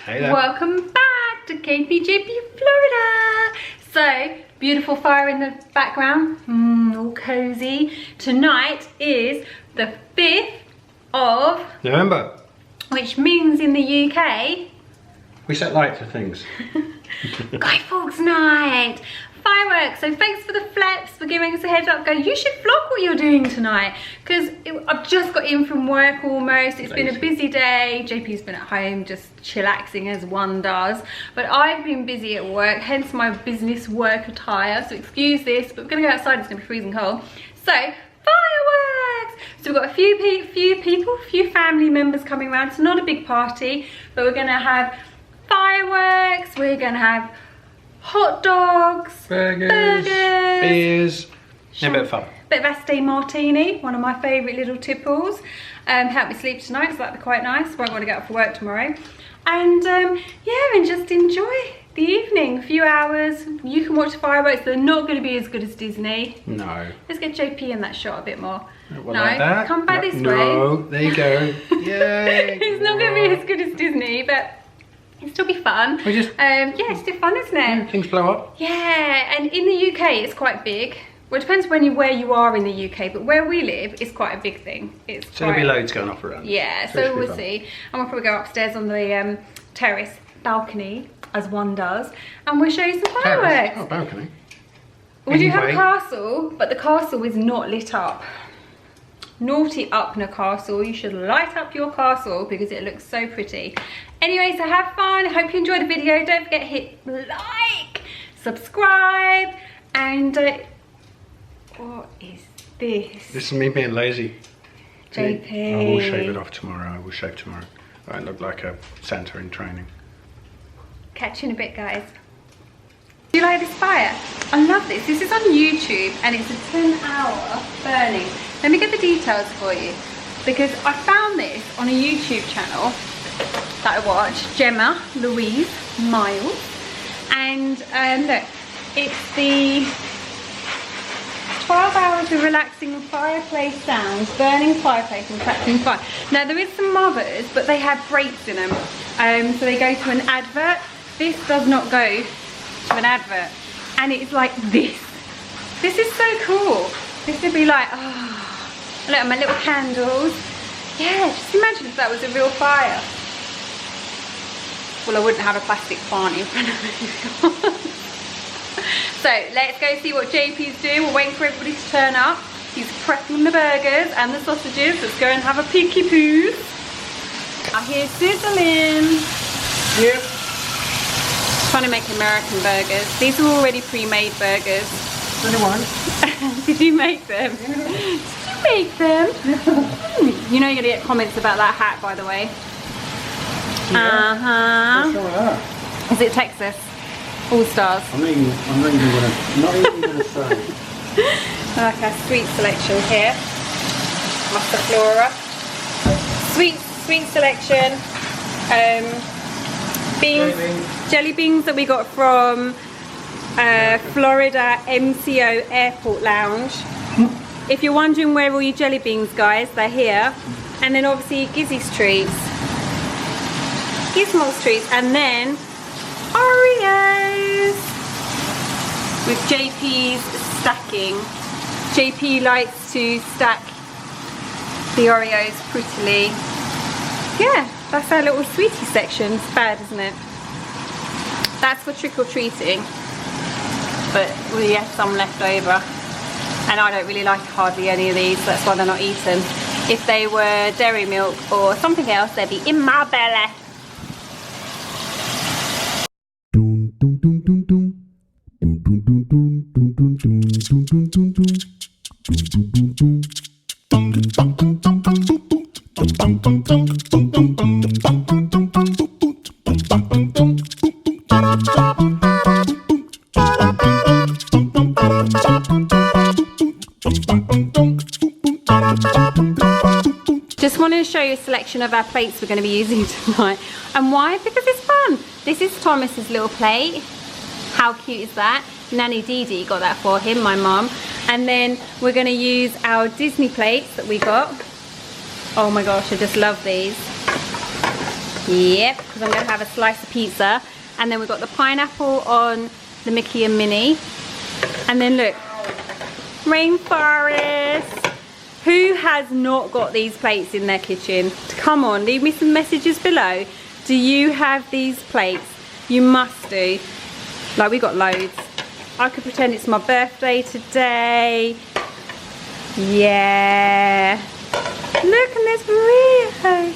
Hey there. Welcome back to KPJPflorida. So, beautiful fire in the background, all cozy. Tonight is the 5th of November. Which means in the UK, We set light to things. Guy Fawkes night. Fireworks. So thanks for the fleps for giving us a heads up. Go, you should vlog what you're doing tonight, because I've just got in from work almost. It's been a busy day. JP's been at home just chillaxing as one does, but I've been busy at work, hence my business work attire. So excuse this, but we're gonna go outside. It's gonna be freezing cold. So fireworks. So we've got a few family members coming around. It's not a big party, but we're gonna have fireworks. We're gonna have hot dogs, burgers, beers, and a bit of fun. Bit of Asti martini, one of my favourite little tipples. Help me sleep tonight, so that'd be quite nice. Won't want to get up for work tomorrow. And yeah, and just enjoy the evening. A few hours. You can watch the fireworks. They're not going to be as good as Disney. No. Let's get JP in that shot a bit more. Well, no, like that. Come back this way. No, there you go. Yay. It's not going to be as good as Disney, but it'll still be fun. We just, yeah, it's still fun, isn't it? Yeah, things blow up. Yeah, and in the UK it's quite big. Well, it depends where you are in the UK, but where we live it's quite a big thing. It's so there'll be loads going off around. Yeah, so we'll see. And we'll probably go upstairs on the terrace balcony, as one does, and we'll show you some fireworks. Terrace? Oh, balcony. We do have a castle, but the castle is not lit up. Naughty Upner Castle. You should light up your castle because it looks so pretty. Anyway, so have fun. Hope you enjoyed the video. Don't forget to hit like, subscribe, and what is this? This is me being lazy. JP. I will shave it off tomorrow. I will shave tomorrow. I look like a Santa in training. Catch you in a bit, guys. Do you like this fire? I love this. This is on YouTube and it's a 10-hour burning. Let me get the details for you, because I found this on a YouTube channel that I watched, Gemma Louise Miles, and look, it's the 12 hours of relaxing fireplace sounds, burning fireplace and crackling fire. Now there is some others, but they have breaks in them, so they go to an advert. This does not go to an advert, and it's like this. This is so cool. This would be like, oh, look at my little candles. Yeah, just imagine if that was a real fire. Well, I wouldn't have a plastic plant in front of me. So let's go see what JP's doing. We're waiting for everybody to turn up. He's prepping the burgers and the sausages. Let's go and have a peeky poo. I hear sizzling. Yep. Trying to make American burgers. These are already pre-made burgers. Anyone? Did you make them? Yeah. Did you make them? You know you're gonna get comments about that hat, by the way. Yeah. What's wrong with that? Is it Texas All Stars? I'm not even gonna say. Like a sweet selection here. Mustard Flora. Sweet selection. Beans, jelly beans that we got from Florida MCO Airport Lounge. If you're wondering where all your jelly beans, guys, they're here. And then obviously Gizzy's treats, Gizmo's treats, and then Oreos with JP's stacking. JP likes to stack the Oreos prettily. Yeah, that's our little sweetie section. It's bad, isn't it? That's for trick-or-treating, but we have some left over, and I don't really like hardly any of these, so that's why they're not eaten. If they were dairy milk or something else, they'd be in my belly. Just wanted to show you a selection of our plates we're going to be using tonight. And why? Because it's fun. This is Thomas's little plate. How cute is that? Nanny Dee Dee got that for him, my mum. And then we're going to use our Disney plates that we got. Oh my gosh, I just love these. Yep, because I'm going to have a slice of pizza. And then we've got the pineapple on the Mickey and Minnie. And then look, rainforest. Who has not got these plates in their kitchen? Come on, leave me some messages below. Do you have these plates? You must do. Like, we got loads. I could pretend it's my birthday today. Yeah. Look, and there's Maria.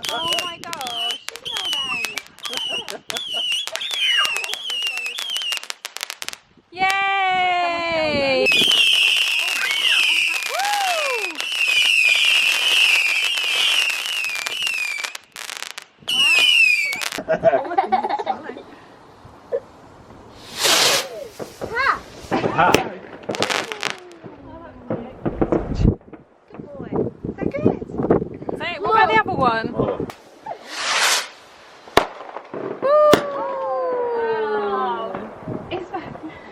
Oh my gosh. Yay! What about the other one?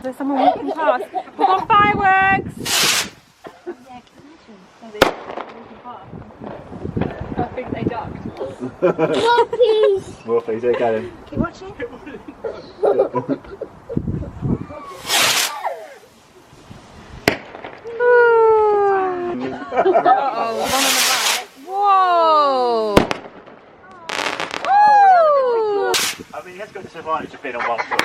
There's someone walking past. We've got fireworks! I think they ducked. Wolfies, there you go. Keep watching. Uh-oh, one on the right. Whoa! Woo! I mean, he has got the disadvantage of being on one foot.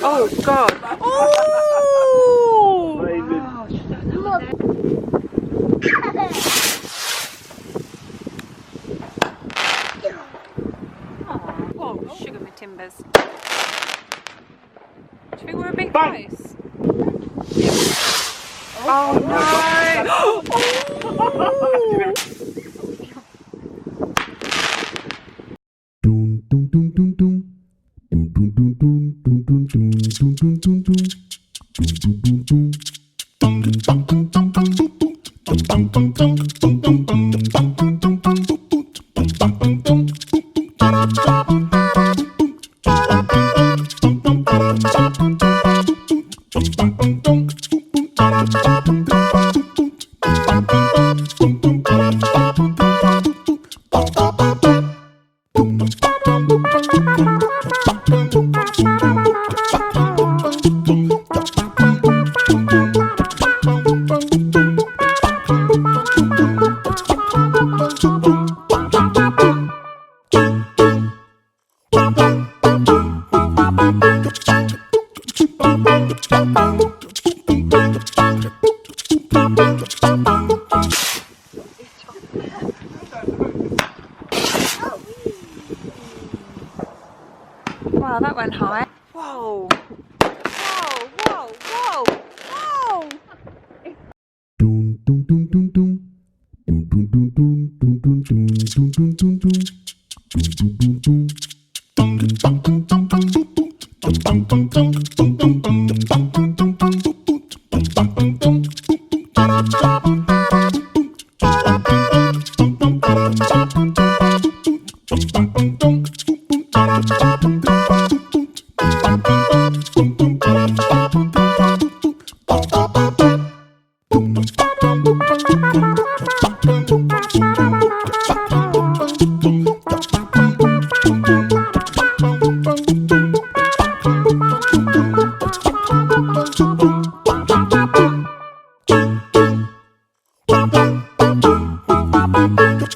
Oh God! Oh! Whoa, sugar my timbers. Do you think we're a bit close? Oh no! Wow, that went high. Whoa! Whoa! Whoa! Whoa! Whoa! Dun dun dun dun dun dun dun dun dun dun dun dun dun dun dun.